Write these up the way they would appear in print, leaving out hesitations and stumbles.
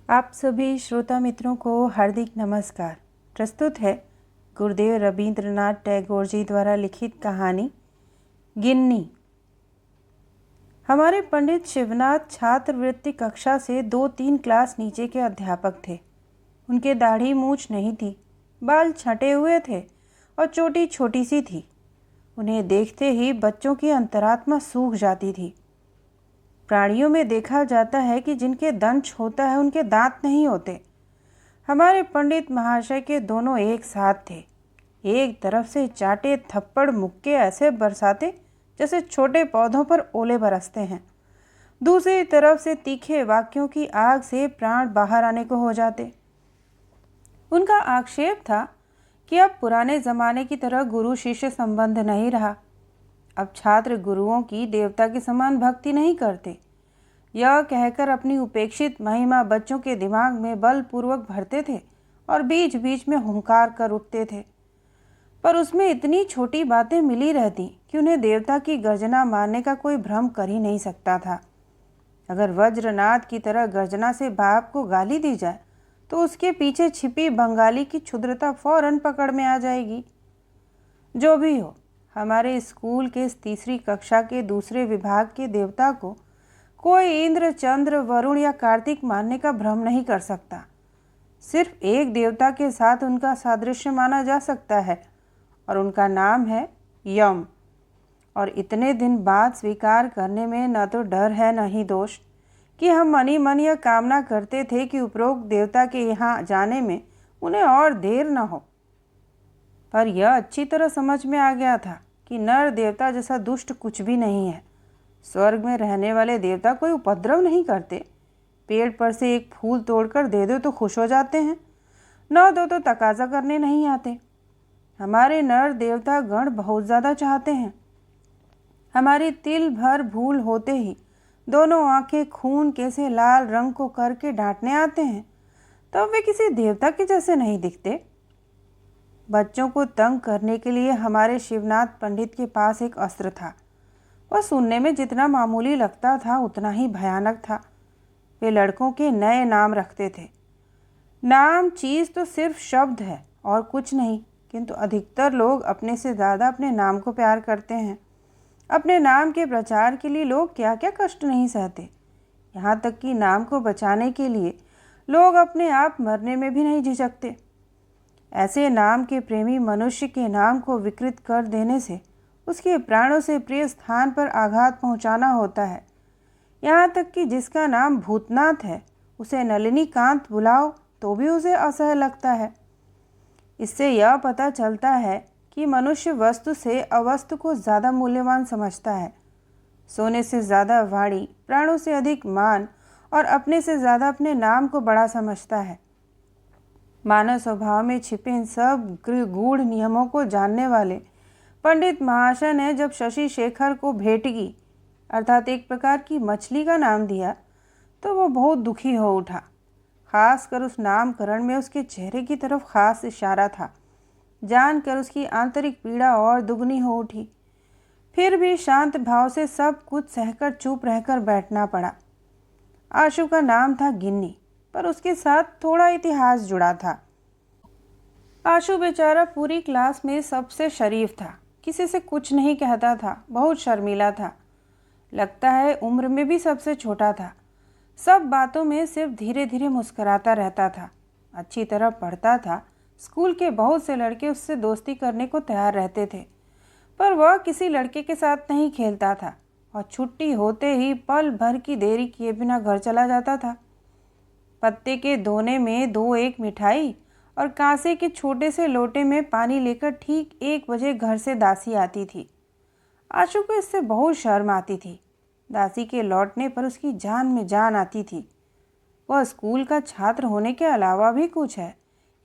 आप सभी श्रोता मित्रों को हार्दिक नमस्कार। प्रस्तुत है गुरुदेव रवींद्रनाथ टैगोर जी द्वारा लिखित कहानी गिन्नी। हमारे पंडित शिवनाथ छात्रवृत्ति कक्षा से 2-3 क्लास नीचे के अध्यापक थे। उनके दाढ़ी मूछ नहीं थी, बाल छंटे हुए थे और चोटी छोटी सी थी। उन्हें देखते ही बच्चों की अंतरात्मा सूख जाती थी। प्राणियों में देखा जाता है कि जिनके दंश होता है उनके दांत नहीं होते। हमारे पंडित महाशय के दोनों एक साथ थे। एक तरफ से चाटे थप्पड़ मुक्के ऐसे बरसाते जैसे छोटे पौधों पर ओले बरसते हैं। दूसरी तरफ से तीखे वाक्यों की आग से प्राण बाहर आने को हो जाते। उनका आक्षेप था कि अब पुराने ज़माने की तरह गुरु शिष्य संबंध नहीं रहा। अब छात्र गुरुओं की देवता के समान भक्ति नहीं करते। यह कहकर अपनी उपेक्षित महिमा बच्चों के दिमाग में बलपूर्वक भरते थे और बीच बीच में हुंकार कर उठते थे। पर उसमें इतनी छोटी बातें मिली रहती कि उन्हें देवता की गर्जना मारने का कोई भ्रम कर ही नहीं सकता था। अगर वज्रनाथ की तरह गर्जना से बाप को गाली दी जाए तो उसके पीछे छिपी बंगाली की क्षुद्रता फौरन पकड़ में आ जाएगी। जो भी हो, हमारे स्कूल के इस तीसरी कक्षा के दूसरे विभाग के देवता को कोई इंद्र, चंद्र, वरुण या कार्तिक मानने का भ्रम नहीं कर सकता। सिर्फ एक देवता के साथ उनका सादृश्य माना जा सकता है और उनका नाम है यम। और इतने दिन बाद स्वीकार करने में न तो डर है न ही दोष कि हम मनी मन यह कामना करते थे कि उपरोक्त देवता के यहाँ जाने में उन्हें और देर न हो। पर यह अच्छी तरह समझ में आ गया था कि नर देवता जैसा दुष्ट कुछ भी नहीं है। स्वर्ग में रहने वाले देवता कोई उपद्रव नहीं करते। पेड़ पर से एक फूल तोड़कर दे दो तो खुश हो जाते हैं, न दो तो तकाजा करने नहीं आते। हमारे नर देवता गण बहुत ज़्यादा चाहते हैं। हमारी तिल भर भूल होते ही दोनों आंखें खून के से लाल रंग को करके डांटने आते हैं, तब वे किसी देवता के जैसे नहीं दिखते। बच्चों को तंग करने के लिए हमारे शिवनाथ पंडित के पास एक अस्त्र था। वह सुनने में जितना मामूली लगता था उतना ही भयानक था। वे लड़कों के नए नाम रखते थे। नाम चीज़ तो सिर्फ शब्द है और कुछ नहीं, किंतु अधिकतर लोग अपने से ज़्यादा अपने नाम को प्यार करते हैं। अपने नाम के प्रचार के लिए लोग क्या क्या कष्ट नहीं सहते। यहाँ तक कि नाम को बचाने के लिए लोग अपने आप मरने में भी नहीं झिझकते। ऐसे नाम के प्रेमी मनुष्य के नाम को विकृत कर देने से उसके प्राणों से प्रिय स्थान पर आघात पहुंचाना होता है। यहाँ तक कि जिसका नाम भूतनाथ है उसे नलिनीकांत बुलाओ तो भी उसे असह्य लगता है। इससे यह पता चलता है कि मनुष्य वस्तु से अवस्तु को ज़्यादा मूल्यवान समझता है। सोने से ज़्यादा वाणी, प्राणों से अधिक मान और अपने से ज़्यादा अपने नाम को बड़ा समझता है। मानव स्वभाव में छिपे इन सब गूढ़ नियमों को जानने वाले पंडित महाशय ने जब शशि शेखर को भेटगी अर्थात एक प्रकार की मछली का नाम दिया तो वो बहुत दुखी हो उठा। खासकर उस नामकरण में उसके चेहरे की तरफ खास इशारा था। जानकर उसकी आंतरिक पीड़ा और दुगनी हो उठी। फिर भी शांत भाव से सब कुछ सहकर चुप रहकर बैठना पड़ा। आशु का नाम था गिन्नी, पर उसके साथ थोड़ा इतिहास जुड़ा था। आशु बेचारा पूरी क्लास में सबसे शरीफ था। किसी से कुछ नहीं कहता था, बहुत शर्मीला था। लगता है उम्र में भी सबसे छोटा था। सब बातों में सिर्फ धीरे धीरे मुस्कुराता रहता था। अच्छी तरह पढ़ता था। स्कूल के बहुत से लड़के उससे दोस्ती करने को तैयार रहते थे, पर वह किसी लड़के के साथ नहीं खेलता था और छुट्टी होते ही पल भर की देरी किए बिना घर चला जाता था। पत्ते के दोने में 2-1 मिठाई और कांसे के छोटे से लोटे में पानी लेकर ठीक 1 बजे घर से दासी आती थी। आशु को इससे बहुत शर्म आती थी। दासी के लौटने पर उसकी जान में जान आती थी। वह स्कूल का छात्र होने के अलावा भी कुछ है,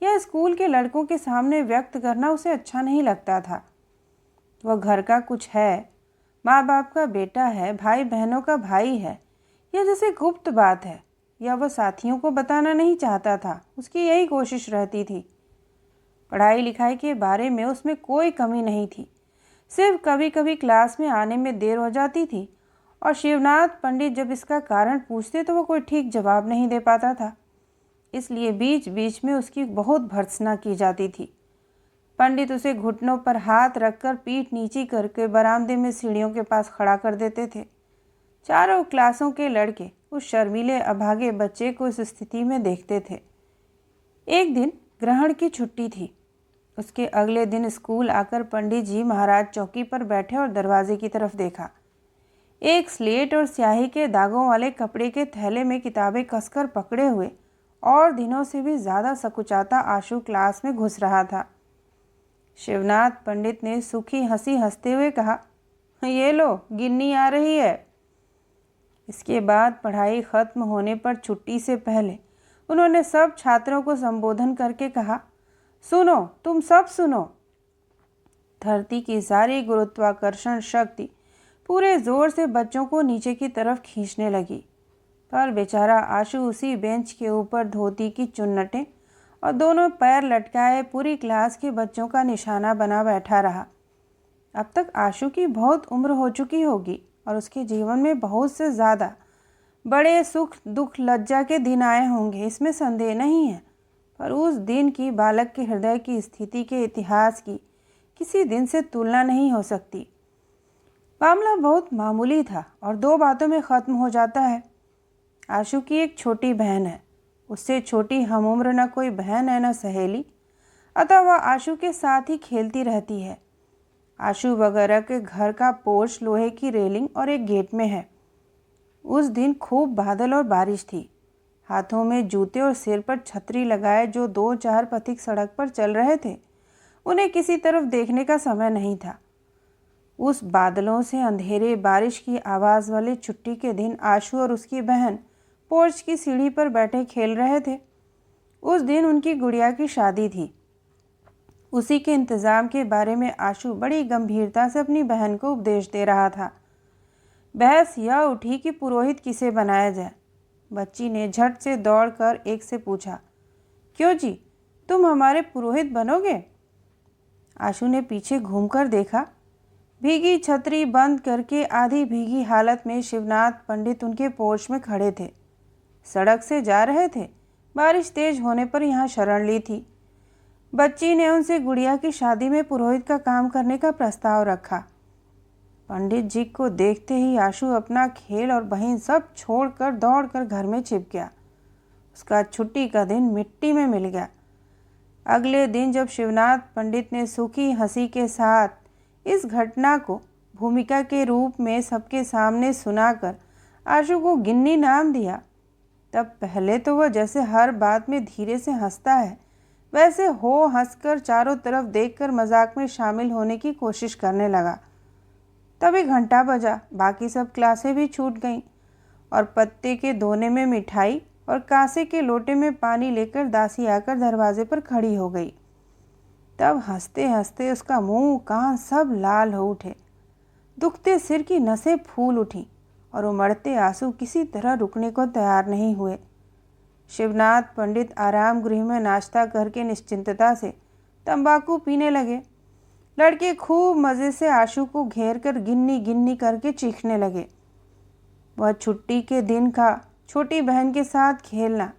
यह स्कूल के लड़कों के सामने व्यक्त करना उसे अच्छा नहीं लगता था। वह घर का कुछ है, माँ बाप का बेटा है, भाई बहनों का भाई है, यह जैसे गुप्त बात है, या वह साथियों को बताना नहीं चाहता था। उसकी यही कोशिश रहती थी। पढ़ाई लिखाई के बारे में उसमें कोई कमी नहीं थी। सिर्फ कभी कभी क्लास में आने में देर हो जाती थी और शिवनाथ पंडित जब इसका कारण पूछते तो वो कोई ठीक जवाब नहीं दे पाता था। इसलिए बीच बीच में उसकी बहुत भर्त्सना की जाती थी। पंडित उसे घुटनों पर हाथ रखकर पीठ नीची करके बरामदे में सीढ़ियों के पास खड़ा कर देते थे। चारों क्लासों के लड़के उस शर्मीले अभागे बच्चे को इस स्थिति में देखते थे। एक दिन ग्रहण की छुट्टी थी। उसके अगले दिन स्कूल आकर पंडित जी महाराज चौकी पर बैठे और दरवाजे की तरफ देखा। एक स्लेट और स्याही के दागों वाले कपड़े के थैले में किताबें कसकर पकड़े हुए और दिनों से भी ज़्यादा सकुचाता आशु क्लास में घुस रहा था। शिवनाथ पंडित ने सूखी हंसी हंसते हुए कहा, ये लो गिन्नी आ रही है। इसके बाद पढ़ाई खत्म होने पर छुट्टी से पहले उन्होंने सब छात्रों को संबोधन करके कहा, सुनो, तुम सब सुनो। धरती की सारी गुरुत्वाकर्षण शक्ति पूरे जोर से बच्चों को नीचे की तरफ खींचने लगी, पर बेचारा आशु उसी बेंच के ऊपर धोती की चुन्नटें और दोनों पैर लटकाए पूरी क्लास के बच्चों का निशाना बना बैठा रहा। अब तक आशु की बहुत उम्र हो चुकी होगी और उसके जीवन में बहुत से ज़्यादा बड़े सुख दुख लज्जा के दिन आए होंगे, इसमें संदेह नहीं है। पर उस दिन की बालक के हृदय की स्थिति के इतिहास की किसी दिन से तुलना नहीं हो सकती। मामला बहुत मामूली था और दो बातों में ख़त्म हो जाता है। आशु की एक छोटी बहन है, उससे छोटी हम उम्र न कोई बहन है न सहेली, अतः वह आशु के साथ ही खेलती रहती है। आशु वगैरह के घर का पोर्च लोहे की रेलिंग और एक गेट में है। उस दिन खूब बादल और बारिश थी। हाथों में जूते और सिर पर छतरी लगाए जो 2-4 पथिक सड़क पर चल रहे थे, उन्हें किसी तरफ देखने का समय नहीं था। उस बादलों से अंधेरे बारिश की आवाज़ वाले छुट्टी के दिन आशु और उसकी बहन पोर्च की सीढ़ी पर बैठे खेल रहे थे। उस दिन उनकी गुड़िया की शादी थी। उसी के इंतज़ाम के बारे में आशु बड़ी गंभीरता से अपनी बहन को उपदेश दे रहा था। बहस यह उठी कि पुरोहित किसे बनाया जाए। बच्ची ने झट से दौड़कर एक से पूछा, क्यों जी, तुम हमारे पुरोहित बनोगे? आशु ने पीछे घूमकर देखा। भीगी छतरी बंद करके आधी भीगी हालत में शिवनाथ पंडित उनके पोर्च में खड़े थे। सड़क से जा रहे थे। बारिश तेज होने पर यहाँ शरण ली थी। बच्ची ने उनसे गुड़िया की शादी में पुरोहित का काम करने का प्रस्ताव रखा। पंडित जी को देखते ही आशु अपना खेल और बहन सब छोड़कर दौड़कर घर में छिप गया। उसका छुट्टी का दिन मिट्टी में मिल गया। अगले दिन जब शिवनाथ पंडित ने सूखी हंसी के साथ इस घटना को भूमिका के रूप में सबके सामने सुनाकर आशु को गिन्नी नाम दिया, तब पहले तो वह जैसे हर बात में धीरे से हंसता है, वैसे हो हंसकर चारों तरफ देखकर मजाक में शामिल होने की कोशिश करने लगा। तभी घंटा बजा। बाकी सब क्लासें भी छूट गईं और पत्ते के दोने में मिठाई और कांसे के लोटे में पानी लेकर दासी आकर दरवाजे पर खड़ी हो गई। तब हंसते हंसते उसका मुंह कान सब लाल हो उठे। दुखते सिर की नसें फूल उठीं और उमड़ते आंसू किसी तरह रुकने को तैयार नहीं हुए। शिवनाथ पंडित आराम गृह में नाश्ता करके निश्चिंतता से तंबाकू पीने लगे। लड़के खूब मज़े से आशु को घेर कर गिन्नी गिन्नी करके चीखने लगे। वह छुट्टी के दिन का छोटी बहन के साथ खेलना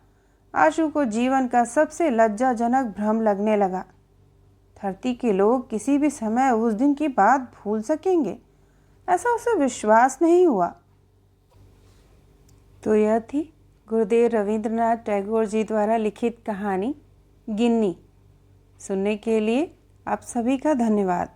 आशु को जीवन का सबसे लज्जाजनक भ्रम लगने लगा। धरती के लोग किसी भी समय उस दिन की बात भूल सकेंगे, ऐसा उसे विश्वास नहीं हुआ। तो यह थी गुरुदेव रविंद्रनाथ टैगोर जी द्वारा लिखित कहानी गिन्नी। सुनने के लिए आप सभी का धन्यवाद।